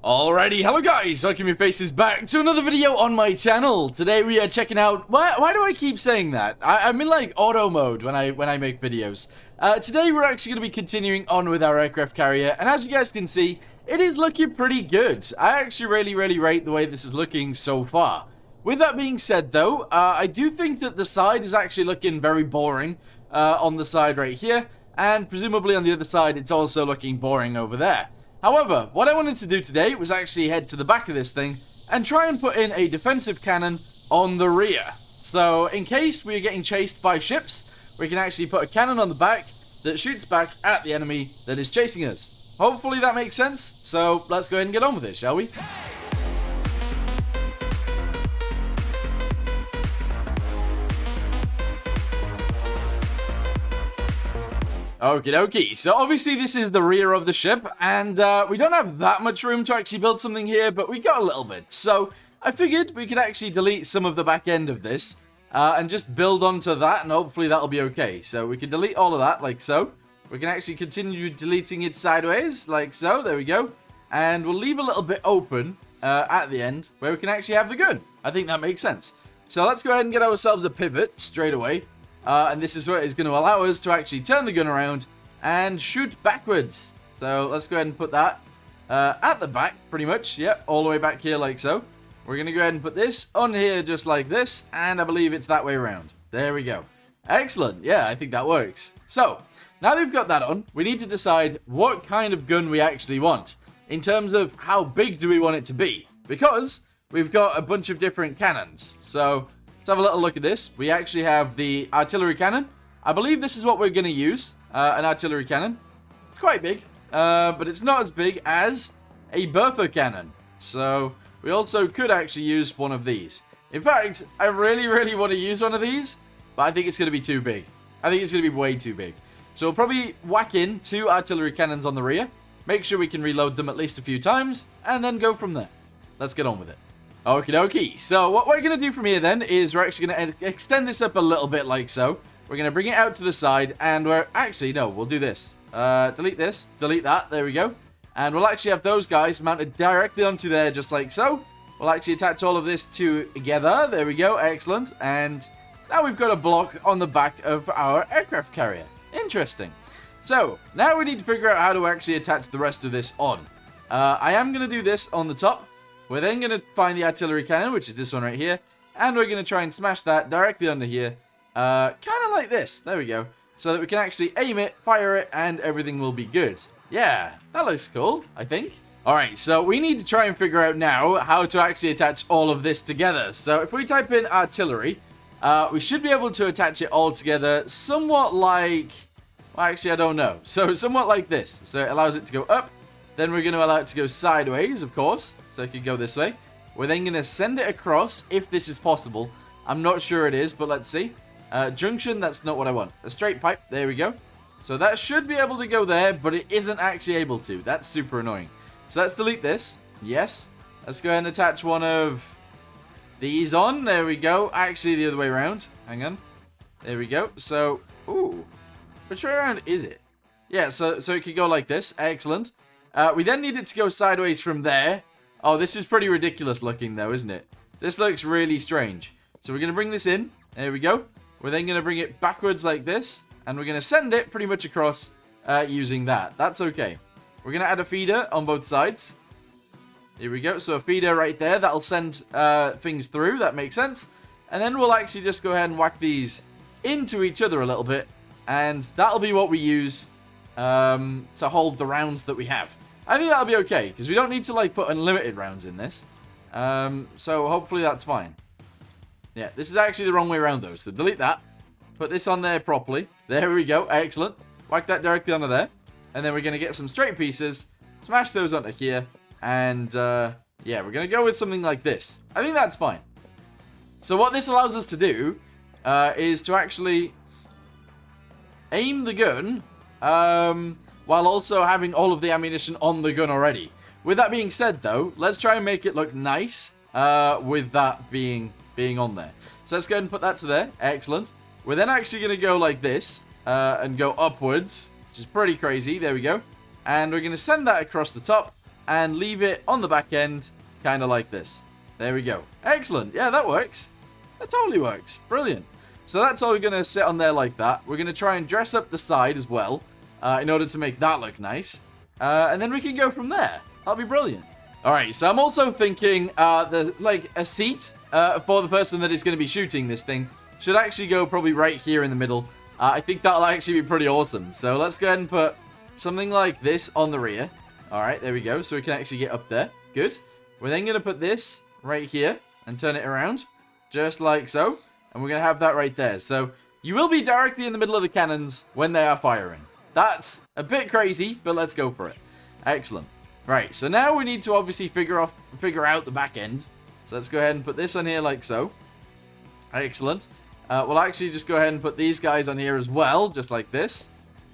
Alrighty, hello guys, welcome your faces back to another video on my channel. Today we are checking out, why do I keep saying that? I'm in like auto mode when I make videos. Today we're actually going to be continuing on with our aircraft carrier, and as you guys can see, it is looking pretty good. I actually really rate the way this is looking so far. With that being said though, I do think that the side is actually looking very boring on the side right here, and presumably on the other side it's also looking boring over there. However, what I wanted to do today was actually head to the back of this thing and try and put in a defensive cannon on the rear. So, in case we're getting chased by ships, we can actually put a cannon on the back that shoots back at the enemy that is chasing us. Hopefully that makes sense, so let's go ahead and get on with it, shall we? Okie dokie, so obviously this is the rear of the ship, and we don't have that much room to actually build something here, but we got a little bit. So I figured we could actually delete some of the back end of this, and just build onto that, and hopefully that'll be okay. So we can delete all of that, like so. We can actually continue deleting it sideways, like so, there we go. And we'll leave a little bit open at the end, where we can actually have the gun. I think that makes sense. So let's go ahead and get ourselves a pivot straight away. And this is what is going to allow us to actually turn the gun around and shoot backwards. So let's go ahead and put that at the back, pretty much. Yep, all the way back here like so. We're going to go ahead and put this on here just like this, and I believe it's that way around. There we go. Excellent. Yeah, I think that works. So, now that we've got that on, we need to decide what kind of gun we actually want, in terms of how big do we want it to be, because we've got a bunch of different cannons. So let's have a little look at this. We actually have the artillery cannon. I believe this is what we're going to use, an artillery cannon. It's quite big, but it's not as big as a Bertha cannon. So we also could actually use one of these. In fact, I really want to use one of these, but I think it's going to be too big. I think it's going to be way too big. So we'll probably whack in 2 artillery cannons on the rear, make sure we can reload them at least a few times, and then go from there. Let's get on with it. Okie dokie. So what we're going to do from here then is we're actually going to extend this up a little bit like so. We're going to bring it out to the side, and we're actually, no, we'll do this. Delete this, delete that, there we go. And we'll actually have those guys mounted directly onto there just like so. We'll actually attach all of this together, there we go, excellent. And now we've got a block on the back of our aircraft carrier. Interesting. So now we need to figure out how to actually attach the rest of this on. I am going to do this on the top. We're then going to find the artillery cannon, which is this one right here, and we're going to try and smash that directly under here, kind of like this, there we go, so that we can actually aim it, fire it, and everything will be good. Yeah, that looks cool, I think. Alright, so we need to try and figure out now how to actually attach all of this together. So if we type in artillery, we should be able to attach it all together somewhat like, well, actually I don't know, so somewhat like this. So it allows it to go up, then we're going to allow it to go sideways, of course. So it could go this way. We're then going to send it across, if this is possible. I'm not sure it is, but let's see. Junction, that's not what I want. A straight pipe, there we go. So that should be able to go there, but it isn't actually able to. That's super annoying. So let's delete this. Yes. Let's go ahead and attach one of these on. There we go. Actually, the other way around. Hang on. There we go. So, ooh. Which way around is it? Yeah, so it could go like this. Excellent. We then need it to go sideways from there. Oh, this is pretty ridiculous looking though, isn't it? This looks really strange. So we're going to bring this in. There we go. We're then going to bring it backwards like this. And we're going to send it pretty much across using that. That's okay. We're going to add a feeder on both sides. Here we go. So a feeder right there. That'll send things through. That makes sense. And then we'll actually just go ahead and whack these into each other a little bit. And that'll be what we use to hold the rounds that we have. I think that'll be okay, because we don't need to like put unlimited rounds in this. So hopefully that's fine. Yeah, this is actually the wrong way around though, so delete that. Put this on there properly. There we go, excellent. Whack that directly onto there. And then we're going to get some straight pieces, smash those onto here, and yeah, we're going to go with something like this. I think that's fine. So what this allows us to do is to actually aim the gun, while also having all of the ammunition on the gun already. With that being said though, let's try and make it look nice with that being on there. So let's go ahead and put that to there. Excellent. We're then actually going to go like this and go upwards, which is pretty crazy. There we go. And we're going to send that across the top. and leave it on the back end, kind of like this. There we go. Excellent. Yeah, that works. That totally works. Brilliant. So that's all going to sit on there like that. We're going to try and dress up the side as well, in order to make that look nice. And then we can go from there. That'll be brilliant. All right, so I'm also thinking a seat for the person that is going to be shooting this thing should actually go probably right here in the middle. I think that'll actually be pretty awesome. So let's go ahead and put something like this on the rear. All right, there we go. So we can actually get up there. Good. We're then going to put this right here and turn it around, just like so. And we're going to have that right there. So you will be directly in the middle of the cannons when they are firing. That's a bit crazy, but let's go for it. Excellent. Right, so now we need to obviously figure out the back end. So let's go ahead and put this on here like so. Excellent. We'll actually just go ahead and put these guys on here as well, just like this.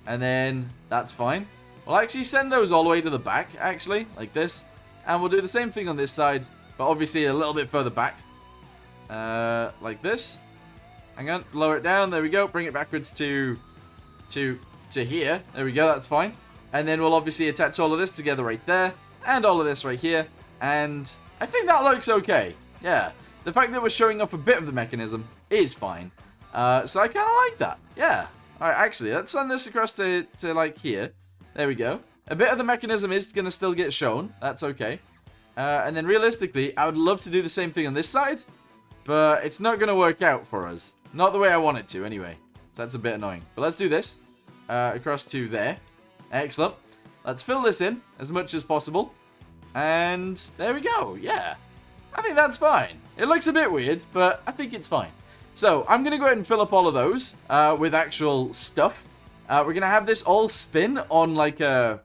And then that's fine. We'll actually send those all the way to the back, actually, like this. And we'll do the same thing on this side, but obviously a little bit further back. Like this. Hang on, lower it down. There we go. Bring it backwards to here. There we go. That's fine. And then we'll obviously attach all of this together right there, and all of this right here. And I think that looks okay. Yeah. The fact that we're showing up a bit of the mechanism is fine. So I kind of like that. Yeah. All right, actually, let's send this across to like here. There we go. A bit of the mechanism is going to still get shown. That's okay. And then realistically, I would love to do the same thing on this side, but it's not going to work out for us. Not the way I want it to, anyway. So that's a bit annoying. But let's do this. Across to there. Excellent. Let's fill this in as much as possible. And there we go. Yeah. I think that's fine. It looks a bit weird, but I think it's fine. So I'm going to go ahead and fill up all of those with actual stuff. We're going to have this all spin on like I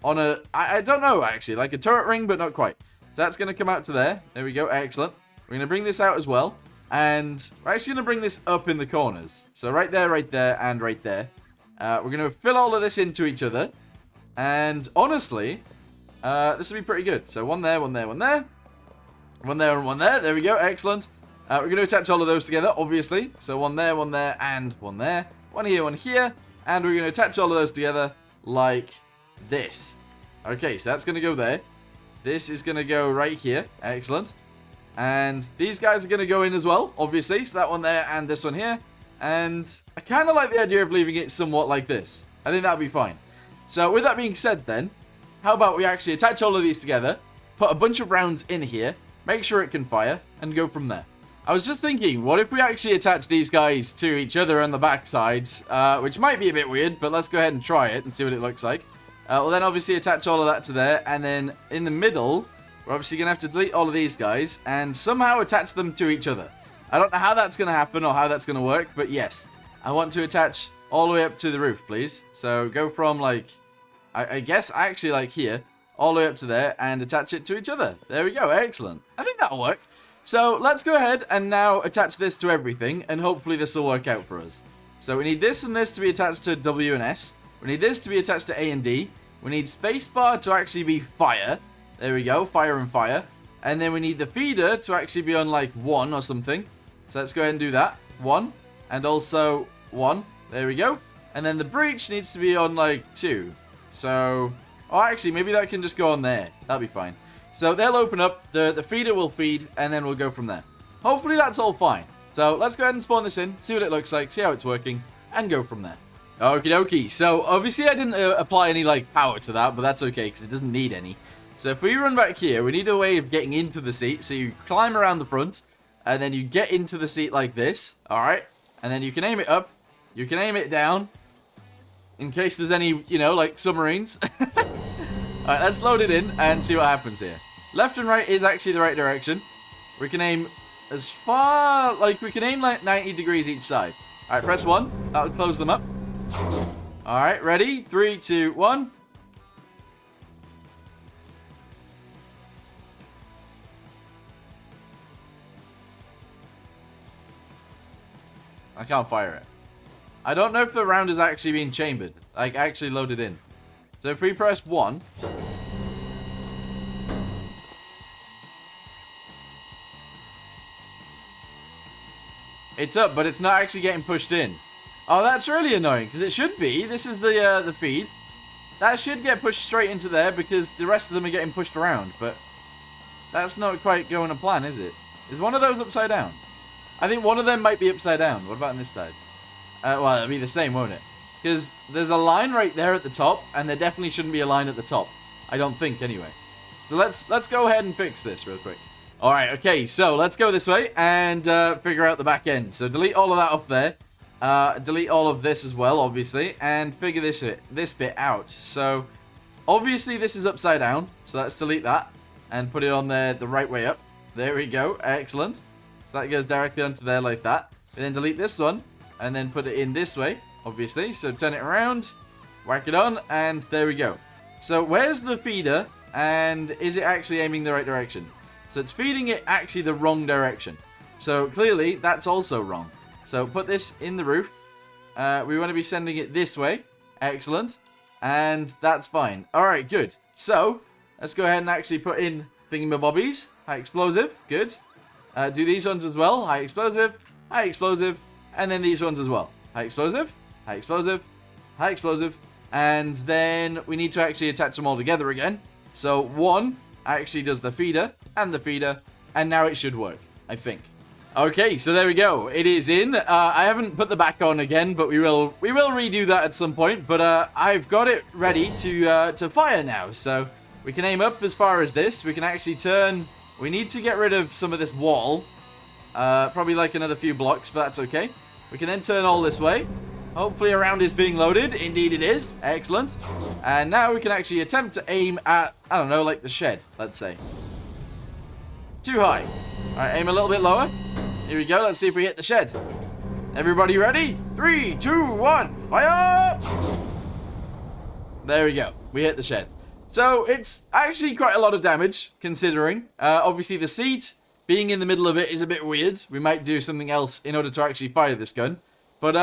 don't know actually, like a turret ring, but not quite. So that's going to come out to there. There we go. Excellent. We're going to bring this out as well. And we're actually going to bring this up in the corners. So right there, and right there. We're going to fill all of this into each other. And honestly, this will be pretty good. So one there, one there, one there. One there and one there. There we go. Excellent. We're going to attach all of those together, obviously. So one there, and one there. One here, one here. And we're going to attach all of those together like this. Okay, so that's going to go there. This is going to go right here. Excellent. And these guys are going to go in as well, obviously. So that one there and this one here. And I kind of like the idea of leaving it somewhat like this. I think that'll be fine. So with that being said then, how about we actually attach all of these together, put a bunch of rounds in here, make sure it can fire, and go from there. I was just thinking, what if we actually attach these guys to each other on the backside, which might be a bit weird, but let's go ahead and try it and see what it looks like. We'll then obviously attach all of that to there, and then in the middle, we're obviously going to have to delete all of these guys and somehow attach them to each other. I don't know how that's going to happen or how that's going to work, but yes, I want to attach all the way up to the roof, please. So go from like, I guess actually like here, all the way up to there and attach it to each other. There we go. Excellent. I think that'll work. So let's go ahead and now attach this to everything, and hopefully this will work out for us. So we need this and this to be attached to W and S. We need this to be attached to A and D. We need spacebar to actually be fire. There we go, fire and fire. And then we need the feeder to actually be on like 1 or something. So let's go ahead and do that. 1, and also 1. There we go. And then the breach needs to be on like 2. So, oh actually, maybe that can just go on there. That'll be fine. So they'll open up, the feeder will feed, and then we'll go from there. Hopefully that's all fine. So let's go ahead and spawn this in, see what it looks like, see how it's working, and go from there. Okie dokie. So obviously I didn't apply any like power to that, but that's okay because it doesn't need any. So if we run back here, we need a way of getting into the seat. So you climb around the front, and then you get into the seat like this, alright? And then you can aim it up, you can aim it down, in case there's any, you know, like submarines. Alright, let's load it in and see what happens here. Left and right is actually the right direction. We can aim as far, like we can aim like 90 degrees each side. Alright, press 1, that'll close them up. Alright, ready? 3, 2, 1. I can't fire it. I don't know if the round is actually being chambered, like actually loaded in. So if we press 1, it's up, but it's not actually getting pushed in. Oh, that's really annoying because it should be. This is the feed. That should get pushed straight into there because the rest of them are getting pushed around, but that's not quite going to plan, is it? Is one of those upside down? I think one of them might be upside down. What about on this side? Well, it'll be the same, won't it? Because there's a line right there at the top, and there definitely shouldn't be a line at the top. I don't think, anyway. So let's go ahead and fix this real quick. All right, okay, so let's go this way and figure out the back end. So delete all of that up there. Delete all of this as well, obviously, and figure this bit out. So obviously this is upside down, so let's delete that and put it on there the right way up. There we go, excellent. So that goes directly onto there like that. And then delete this one and then put it in this way, obviously. So turn it around, whack it on, and there we go. So where's the feeder, and is it actually aiming the right direction? So it's feeding it actually the wrong direction. So clearly that's also wrong. So put this in the roof. We want to be sending it this way. Excellent. And that's fine. Alright, good. So let's go ahead and actually put in thingamabobbies. High explosive. Good. Do these ones as well. High explosive. High explosive. And then these ones as well. High explosive. High explosive. High explosive. And then we need to actually attach them all together again. So one actually does the feeder and the feeder. And now it should work, I think. Okay, so there we go. It is in. I haven't put the back on again, but we will redo that at some point. But I've got it ready to fire now. So we can aim up as far as this. We can actually turn. We need to get rid of some of this wall. Probably like another few blocks, but that's okay. We can then turn all this way. Hopefully a round is being loaded. Indeed it is. Excellent. And now we can actually attempt to aim at, I don't know, like the shed, let's say. Too high. Alright, aim a little bit lower. Here we go. Let's see if we hit the shed. Everybody ready? 3, 2, 1. Fire! There we go. We hit the shed. So it's actually quite a lot of damage, considering. Obviously, the seat being in the middle of it is a bit weird. We might do something else in order to actually fire this gun. But,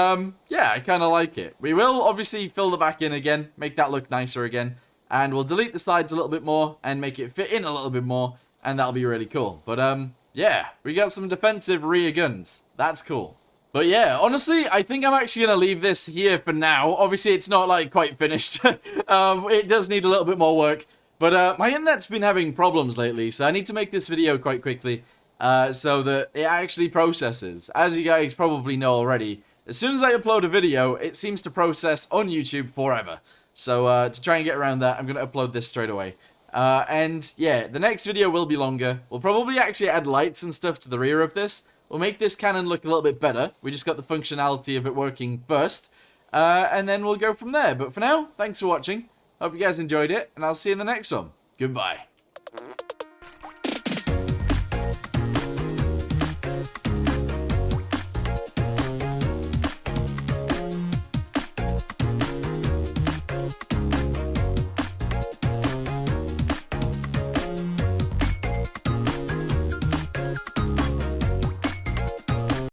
yeah, I kind of like it. We will obviously fill the back in again, make that look nicer again. And we'll delete the sides a little bit more and make it fit in a little bit more. And that'll be really cool. But, yeah, we got some defensive rear guns. That's cool. But yeah, honestly, I think I'm actually going to leave this here for now. Obviously, it's not, like, quite finished. It does need a little bit more work. But my internet's been having problems lately, so I need to make this video quite quickly so that it actually processes. As you guys probably know already, as soon as I upload a video, it seems to process on YouTube forever. So to try and get around that, I'm going to upload this straight away. And yeah, the next video will be longer. We'll probably actually add lights and stuff to the rear of this. We'll make this cannon look a little bit better. We just got the functionality of it working first. And then we'll go from there. But for now, thanks for watching. Hope you guys enjoyed it, and I'll see you in the next one. Goodbye.